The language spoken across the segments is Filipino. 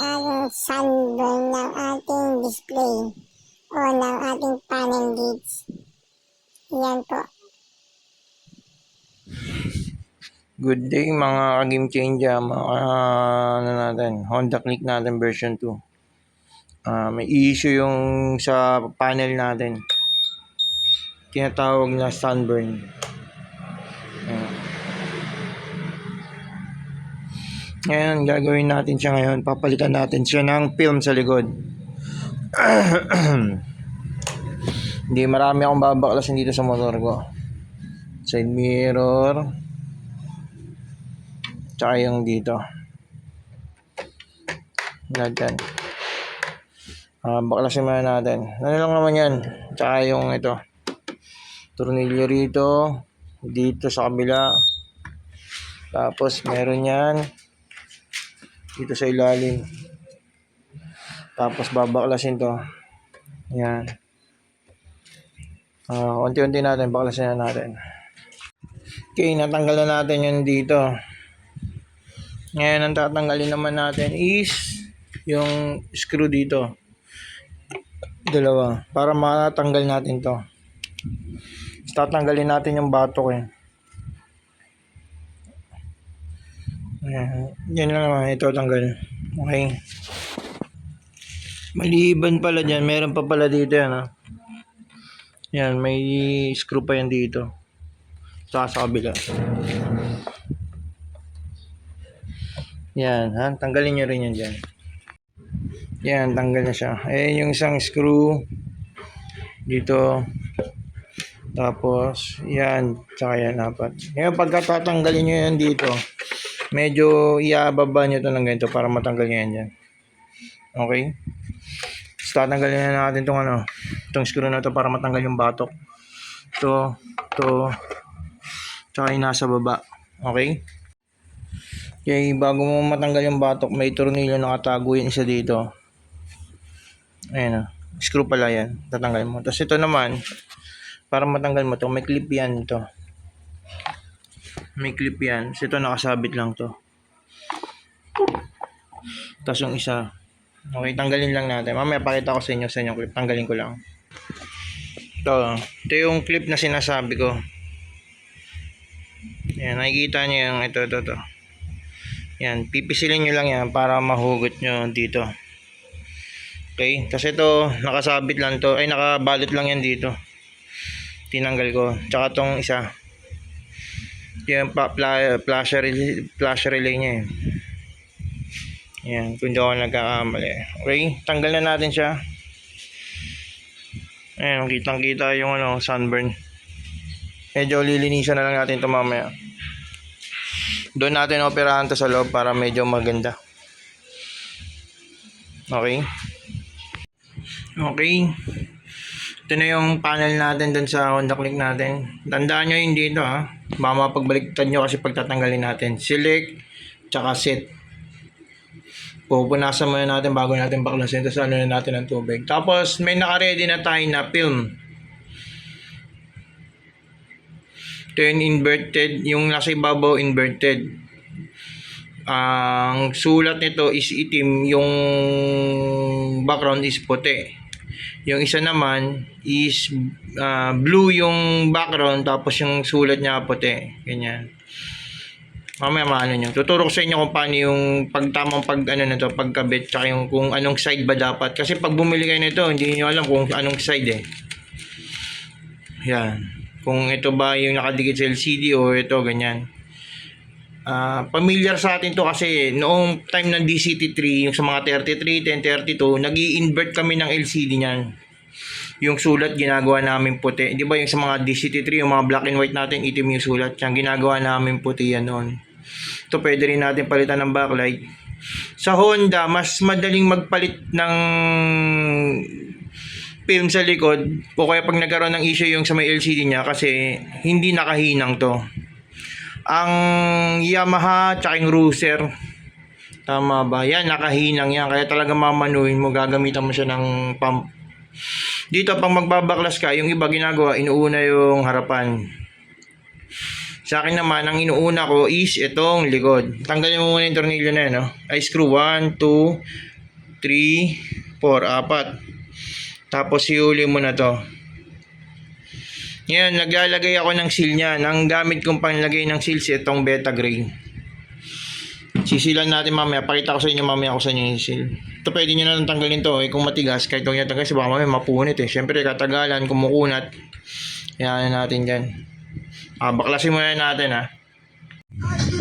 yung sunburn ng ating display o ng ating panel gauge. Yan po. Good day mga ka-game changer, mga Honda Click natin version 2. May issue yung sa panel natin. Tinatawag na sunburn. Ngayon, gagawin natin siya ngayon. Papalitan natin siya ng film sa likod. Hindi, marami akong babaklasin dito sa motor ko. Side mirror. Tsaka yung dito. Ganyan. Baklasin muna natin. Ano lang naman yan. Tsaka yung ito. Tornilyo rito. Dito sa kabila. Tapos meron yan. Dito sa ilalim. Tapos babaklasin to. Yan. Unti-unti natin. Baklasin na natin. Okay, natanggal na natin yun dito. Ngayon, ang tatanggalin naman natin is yung screw dito. Dalawa. Para matanggal natin to. Tatanggalin natin yung batok eh. Yan lang naman. Ito tanggal. Okay. Maliban pala dyan. Meron pa pala dito yan ha. Yan. May screw pa yan dito. Sa kabila. Yan ha. Tanggalin nyo rin yan dyan. Yan. Tanggal na siya. Ayan yung isang screw. Dito. Tapos. Yan. Tsaka yan. Apat. Ngayon pagkatatanggalin nyo yan dito. Medyo iababa nyo ito ng ganito para matanggal nyo yan dyan. Okay? So, tatanggalin na natin itong screw na ito para matanggal yung batok. Ito, tsaka yung nasa baba. Okay? Okay, bago mo matanggal yung batok, may tornilyo nakatago yan isa dito. Ayan o. Screw pala yan. Tatanggal mo. Tapos ito naman, para matanggal mo ito, may clip yan ito. May clip yan. So ito nakasabit lang to. Tapos yung isa. Okay, tanggalin lang natin. Mamaya pakita ko sa inyo clip. Tanggalin ko lang. Ito yung clip na sinasabi ko. Yan, nakikita nyo yung ito. Yan, pipisilin nyo lang yan para mahugot nyo dito. Okay, kasi ito nakasabit lang to. Ay, nakabalot lang yan dito. Tinanggal ko. Tsaka tong isa. Yung flasher relay niya eh. Yan, kung hindi ako nagkakamali. Okay, tanggal na natin siya. Ayan, kitang kita yung sunburn. Medyo lilinisan na lang natin ito mamaya. Doon natin operahan to sa loob para medyo maganda. Okay. Ito na yung panel natin dun sa Honda Click natin. Tandaan nyo yung dito ha. Baka mapagbaliktad nyo kasi pagtatanggalin natin. Select, tsaka set. Pupunasan muna natin bago natin baklasin. Tapos ano na natin ng tubig. Tapos may naka-ready na tayo na film. Ito yung inverted. Yung nasa ibabaw inverted. Ang sulat nito is itim. Yung background is puti. Yung isa naman is blue yung background tapos yung sulat niya puti. Ganyan. Mamaya maano nyo. Tuturo ko sa inyo kung paano yung pagtamang pagkabit tsaka yung kung anong side ba dapat. Kasi pag bumili kayo nito, hindi niyo alam kung anong side eh. Yan. Kung ito ba yung nakadikit sa LCD o ito ganyan. Familiar sa atin to kasi noong time ng DCT3 yung sa mga 33, 1032 nag-i-invert kami ng LCD niyan. Yung sulat ginagawa namin puti. Di ba yung sa mga DCT3 yung mga black and white natin itim yung sulat. Yung ginagawa namin puti yan noon. Ito pwede rin natin palitan ng backlight. Sa Honda mas madaling magpalit ng film sa likod o kaya pag nagkaroon ng issue yung sa may LCD niya kasi hindi nakahinang to. Ang Yamaha tsaka yung Ruser, tama ba? Yan, nakahinang yan. Kaya talaga mamanuhin mo, gagamitan mo siya ng pump. Dito, pag magbabaklas ka, yung iba ginagawa, inuuna yung harapan. Sa akin naman, ang inuuna ko is itong likod. Tanggalin mo muna yung tornilyo na yan, no? Ay, screw 1, 2, 3, 4, 4. Tapos ihuli mo na to. Ngayon, naglalagay ako ng seal niyan. Ang gamit kong panglagay ng seal itong Beta Gray. Sisilan natin mamaya. Pakita ko sa inyo mamaya kung saan yung seal. Ito pwede nyo na lang tanggalin to. Kung matigas, kahit huwag nyo tanggalin, baka mamaya mapunit Siyempre, katagalan, kumukunat. Yan natin dyan. Baklasin muna natin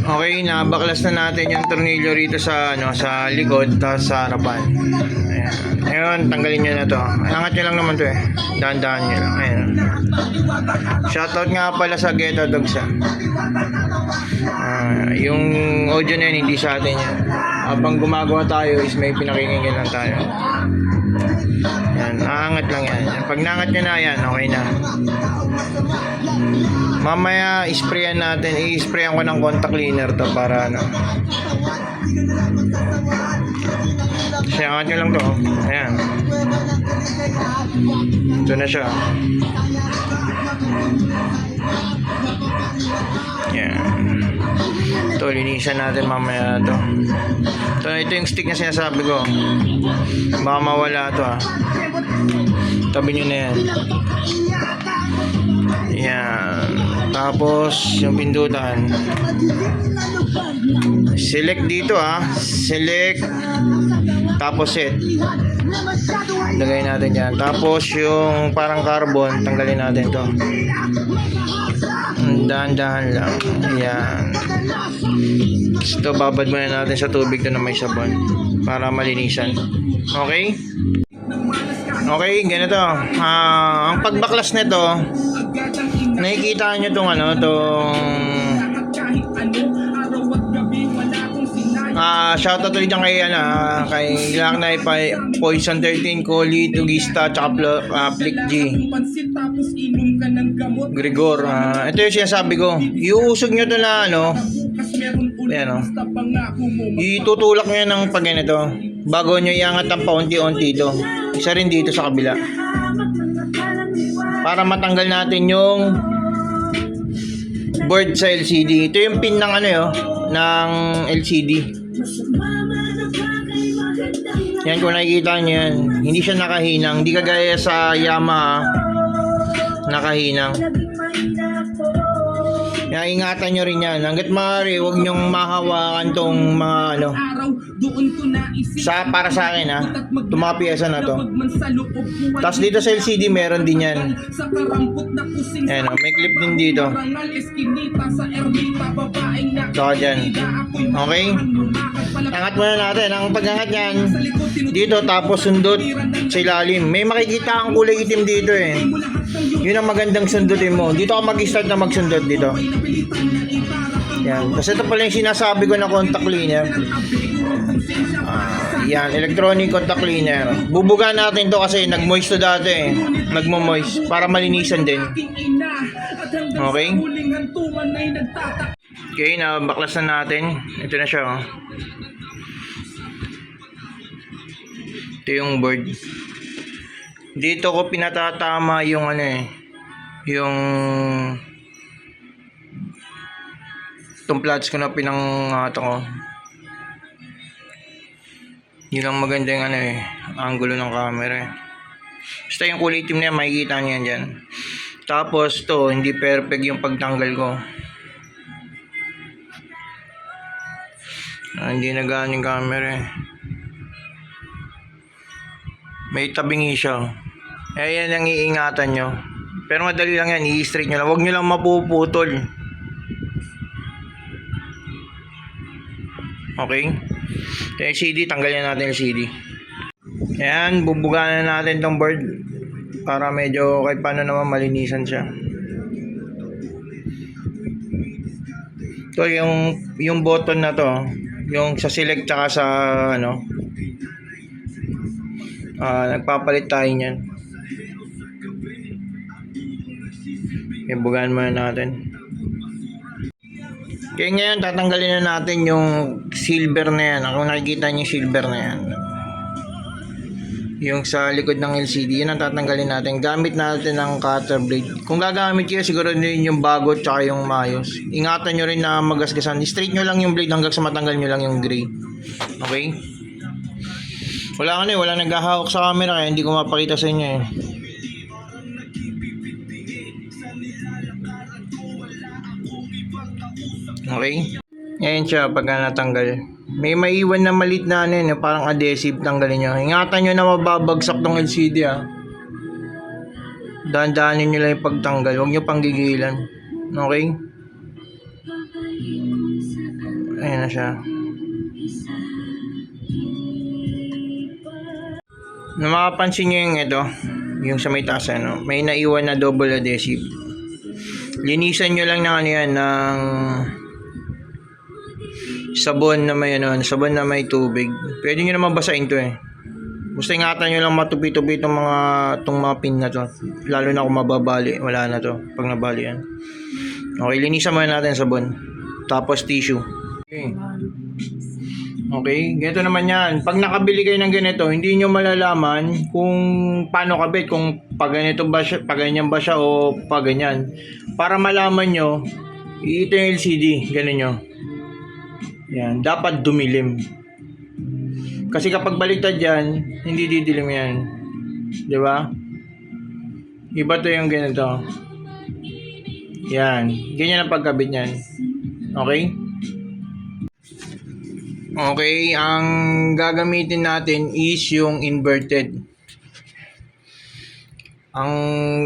Okay, nabaklas na natin yung tornilyo rito sa likod tapos sa harapan. Ayan. Ngayon, tanggalin nyo na to. Angat nyo lang naman to Dahan-dahan nyo lang. Ayan. Shoutout nga pala sa Ghetto Dogs yung audio na yun, hindi sa atin yan. Habang gumagawa tayo is may pinakinggan lang tayo. Yan, aangat lang yan. Pag nangat nyo na yan, okay na. Mamaya, isprayan natin. I-sprayan ko ng contact cleaner to para Kasi angat nyo lang to. Ayan. Ito na siya. Yan. Ito, linisan natin mamaya to. Ito yung stick na sinasabi ko. Baka mawala to Tabi nyo na yan. Yan. Tapos, yung pindutan. Select dito Select. Tapos set. Lagay natin yan. Tapos, yung parang carbon, tanggalin natin to. Dahan-dahan lang. Ayan. Ito, babad muna natin sa tubig to na may sabon para malinisan. Okay? Okay, ganito. Ang pagbaklas nito, nakikita nyo tong shoutout ulit dyan kay Glaknay, Poison 13, Coli, Tugista, tsaka Flick G, Gregor. Ito yung sinasabi ko. Iuusog nyo to na ayan itutulak nyo ng pag ganito bago nyo iangat ng paunti-unti ito. Isa rin dito sa kabila para matanggal natin yung board sa LCD. Ito yung pin ng ng LCD. Yan, kung nakikita nyo yan, hindi siya nakahinang. Hindi kagaya sa Yamaha nakahinang. Kaya ingatan nyo rin yan. Hanggat maaari, huwag nyong mahawakan tong mga para sa akin itong mga piyesa na to. Tapos dito sa LCD meron din yan. Ayan may clip din dito. Saka dyan. Okay? Angat muna natin. Ang pag-angat yan dito, tapos sundot sa ilalim. May makikita ang kulay itim dito Yun ang magandang sundutin mo. Dito ako mag-start na magsundot dito. Yan. Kasi ito pala yung sinasabi ko na contact cleaner. Yan, electronic contact cleaner. Bubuga natin to kasi nag-moist to dati Nagmo-moist para malinisan din. Okay? Okay, nabaklas na natin. Ito na siya Ito yung board. Dito ko pinatatama yung yung itong plats ko na ko. Yun ang maganda yung angulo ng camera Basta yung kulay itim na yan, makikita nyo yan dyan. Tapos to, hindi perfect yung pagtanggal ko. Hindi nagaan yung camera May tabingi siya. Yan ang iingatan nyo. Pero madali lang yan, i-straight nyo lang. Huwag nyo lang mapuputol. Okay? Yung LCD, tanggalin natin yung LCD. Ayan, bubuganan na natin tong board para medyo kahit paano naman malinisan siya. Ito yung button na to, yung sa select tsaka sa nagpapalit tayo niyan. Bugaan muna natin. Kaya ngayon tatanggalin na natin yung silver na yan. Kung nakikita niyo yung silver na yan, yung sa likod ng LCD, yun ang tatanggalin natin. Gamit natin ng cutter blade. Kung gagamit kayo, siguro din yung bago tsaka yung mayos. Ingatan nyo rin na magasgasan. Straight nyo lang yung blade hanggang sa matanggal nyo lang yung gray. Okay? Wala ka na eh, wala naghahawak sa camera kaya hindi ko mapakita sa inyo eh. Okay? Ayan siya pagka natanggal. May maiwan na malit na ano yun, parang adhesive, tanggalin nyo. Ingatan nyo na mababagsak tong LCD ah. Dahan-dahanin nyo lang yung pagtanggal, huwag nyo panggigilan. Okay? Ayan na siya. Na makapansin nyo yung ito, yung sa may taas, ano, may naiwan na double adhesive. Linisan nyo lang ng ano yan, ng sabon na may ano, sabon na may tubig. Pwede nyo naman basahin to eh. Basta ingatan nyo lang matupi-tupi itong mga pin na to. Lalo na kung mababali, wala na to pag nabali yan. Okay, linisan muna natin sabon. Tapos tissue. Okay. Okay, ganito naman yan. Pag nakabili kayo ng ganito, hindi nyo malalaman kung paano kabit, kung pag ganito ba siya, pag ganyan ba siya o pag ganyan. Para malaman nyo, ito yung LCD, ganun nyo. Yan, dapat dumilim. Kasi kapag baliktad yan, hindi didilim yan. Di ba? Iba to yung ganito. Yan, ganyan ang pagkabit yan. Okay? Okay, ang gagamitin natin is yung inverted. Ang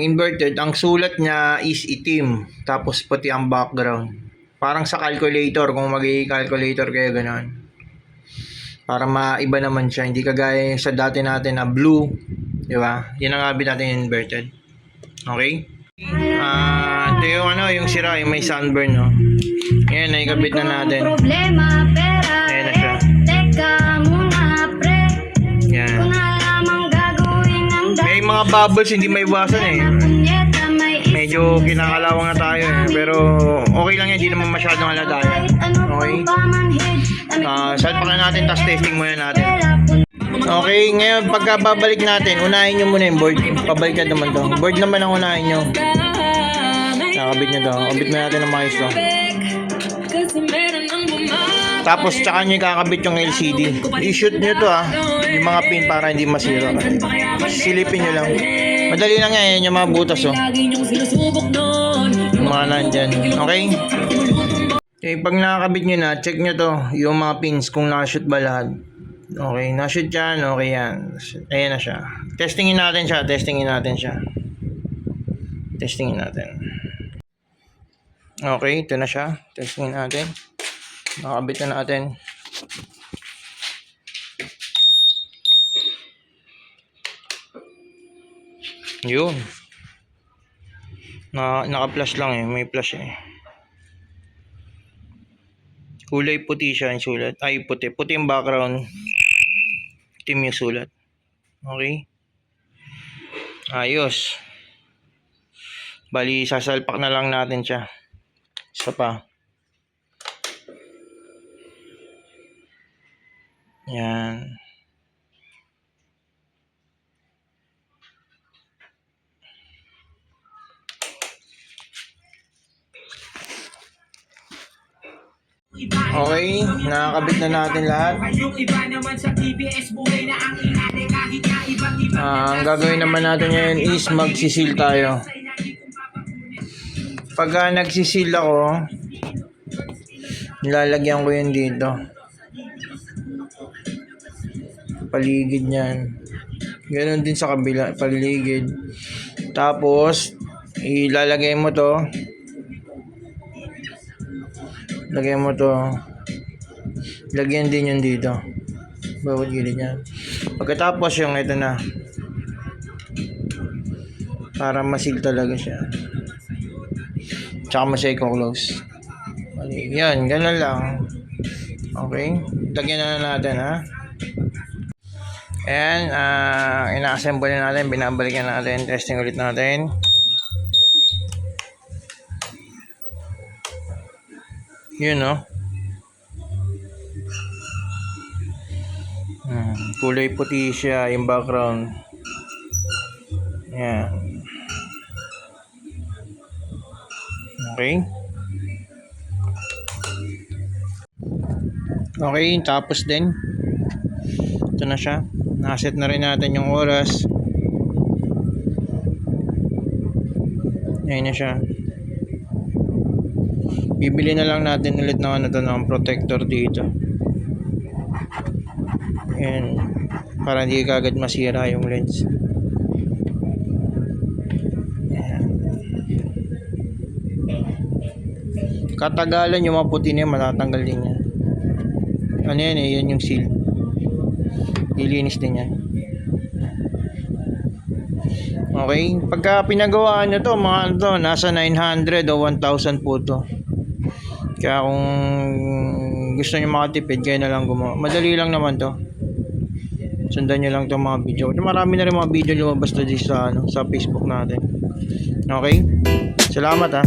inverted, ang sulat niya is itim, tapos puti ang background. Parang sa calculator, kung mag-i-calculator kayo gano'n. Para maiba naman siya, hindi kagaya sa dati natin na blue, di ba? Yan ang gagawin natin yung inverted. Okay? Ito yung ano, yung sira, yung may sunburn, no? Yan, naikabit na natin. Ayan na siya. Yan. May mga bubbles, hindi may iwasan eh. Medyo kinakalawang na tayo eh. Pero okay lang yan, hindi naman masyadong halata yan. Okay? Salpak na natin, tapos testing muna natin. Okay, ngayon pagka babalik natin, unahin nyo muna yung board. Pabalikan naman to. Board naman ang unahin nyo. Nakabit nyo to. Kabit na natin ng maayos to. Tapos tsaka nyo kakabit yung LCD. I-shoot nyo to ah. Yung mga pin para hindi masira. Silipin nyo lang. Madali lang yan. Yung mga butas oh. Yung mga nandyan. Okay? Okay, pag nakakabit nyo na, check nyo to. Yung mga pins kung nakashoot ba lahat. Okay, na-shoot yan. Okay yan. Ayan na siya. Testingin natin siya. Testingin natin. Okay, ito na siya. Testingin natin. Nakabit na natin. Yun. Naka-flash lang eh. May flash eh. Kulay puti siya yung sulat. Ay, puti. Puti yung background. Itim yung sulat. Okay? Ayos. Bali, sasalpak na lang natin siya. Isa pa. Yan. Okay, nakakabit na natin lahat. Ang gagawin naman natin ngayon is magsisil tayo. Pagka nagsisil ako, nilalagyan ko yun dito. Paligid niyan. Ganon din sa kabila, paligid. Tapos, ilalagay mo to. Lagyan mo to. Lagyan din yun dito. Bawat gilid niya. Pagkatapos yung ito na. Para masil talaga siya. Tsaka masaya ko close. Yan, ganun lang. Okay. Lagyan na natin ha. Ayan. Ina-assemble na natin. Binabalikan natin. Testing ulit natin. Yun no. Kulay puti siya yung background. Yan. Okay. Okay, tapos din. Ito na siya. Nakaset na rin natin yung oras. Ayan na siya. Bibili na lang natin ulit ng ng protector dito. Ayan. Para hindi kagad masira yung lens. Ayan. Katagalan yung mga puti na yan, matatanggal din yan. Ano yan eh, yan yung seal. Ilinis din yan. Okay, pagka pinagawaan nyo to, mga ano to, nasa 900 o 1,000 po to. Kaya kung gusto nyo makatipid, kayo na lang gumawa. Madali lang naman to. Sundan nyo lang itong mga video. Marami na rin mga video lumabas na sa Facebook natin. Okay? Salamat ha.